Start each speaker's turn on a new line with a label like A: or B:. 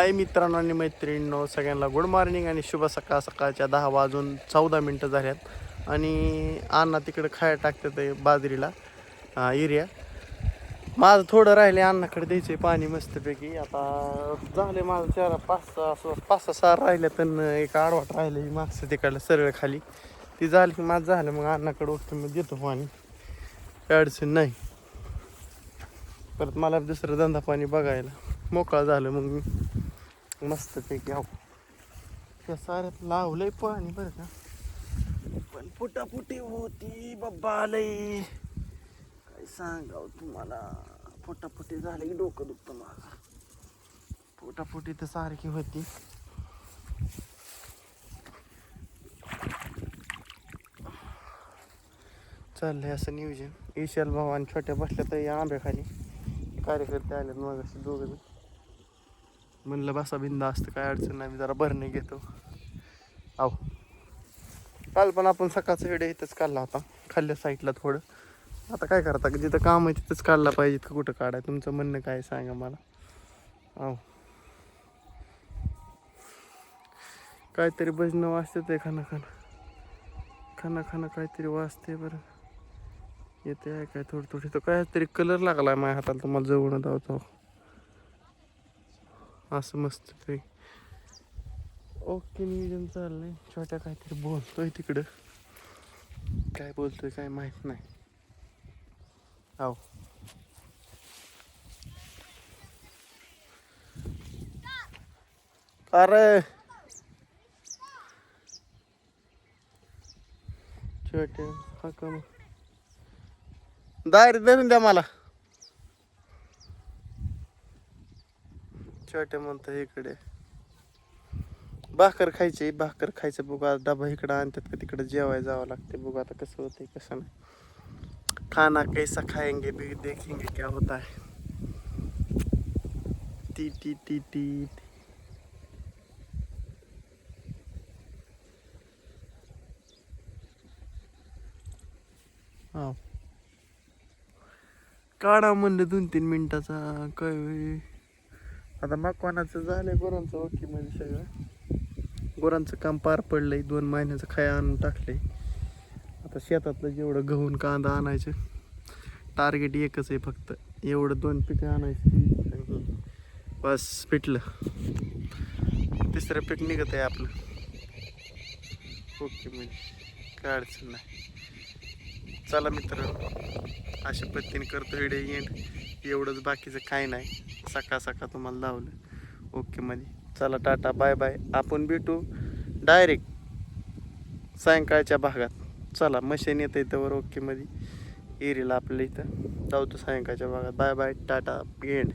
A: हाय मित्रांनो आणि मैत्रिणींनो, सगळ्यांना गुड मॉर्निंग आणि शुभ सकाळ. सकाळच्या 10:14 झाल्यात आणि अण्णा तिकडे खाया टाकतात आहे बाजरीला एरिया. माझं थोडं राहिले अण्णाकडे द्यायचं पाणी मस्तपैकी. आता झाले माझं 5-6 सार राहिले तर एक आडवाट राहिले मागचं तिकडलं सरळ खाली. ती झाली की माझं झालं, मग अण्णाकडे उठतो मी देतो पाणी, काही अडचण नाही. परत मला दुसरं धंदा पाणी बघायला मोकळा झालं मग मी मस्तपैकी त्या साऱ्यात लावलंय पाणी बरं का. पण फुटाफुटी होती बाबा लय, काय सांगाव तुम्हाला. फुटाफुटी झाली की डोकं दुखतं माझं. फुटाफुटी तर सारखी होती. चाललंय असं नियोजन. ईशाल भाऊ आणि छोट्या बसल्या तर या आंब्याखाली कार्यकर्ते आलेत मग असे दोघं. म्हणलं बसा बिंदा असतं, काय अडचण नाही. मी जरा भरणे घेतो. आहो काल पण आपण सकाळचा व्हिडिओ इथंच काढला होता, खाल्ल्या साईडला थोडं. आता काय करता, जिथं काम आहे तिथंच काढला पाहिजे का कुठं काढाय? तुमचं म्हणणं काय सांगा मला. आहो काहीतरी भजनं वाजते ते खाना काहीतरी वाजते बरं. येते आहे काय थोडी थोडी. तर काहीतरी कलर लागलाय माझ्या हाताला, तुम्हाला जवळ धावतो असं मस्त ते. ओके नियोजन चाललंय. छोट्या काहीतरी बोलतोय तिकडं, काय बोलतोय काय माहित नाही. हो अरे छोटे हा का मग दारी धरून द्या मला. छोटे म्हणतो इकडे भाकर खायचं बघू. आज डबा इकडं आणतात का तिकडे जेवायला जावं लागते. बघू आता कसं होतंय कसं नाही. खाना कैसा खाएंगे भी देखेंगे क्या होता है. टी टी टी टी हा काढा म्हणलं 2-3 मिनिटाचा काय होय. आता मकवानाचं झालंय गुरांचं ओके मध्ये सगळं. गुरांचं काम पार पडलंय. 2 महिन्याचं खाया आणून टाकलंय. आता शेतातलं जेवढं गहून कांदा आणायचं टार्गेट एकच आहे फक्त. एवढं 2 पिकं आणायची बस पिटलं. तिसरं पीक निघत आहे आपलं ओके म्हणजे काय अडचण नाही. चला मित्रांनो, अशा पद्धतीने करतो व्हिडिओ एंड. एवढंच, बाकीचं काही नाही. सकाळ तुम्हाला लावलं ओके मध्ये. चला टाटा बाय बाय. आपण भेटू डायरेक्ट सायंकाळच्या भागात. चला मशीन येतं इथं ओके मध्ये एरियाला आपल्या इथं जाऊ तो सायंकाळच्या भागात. Bye bye tata end.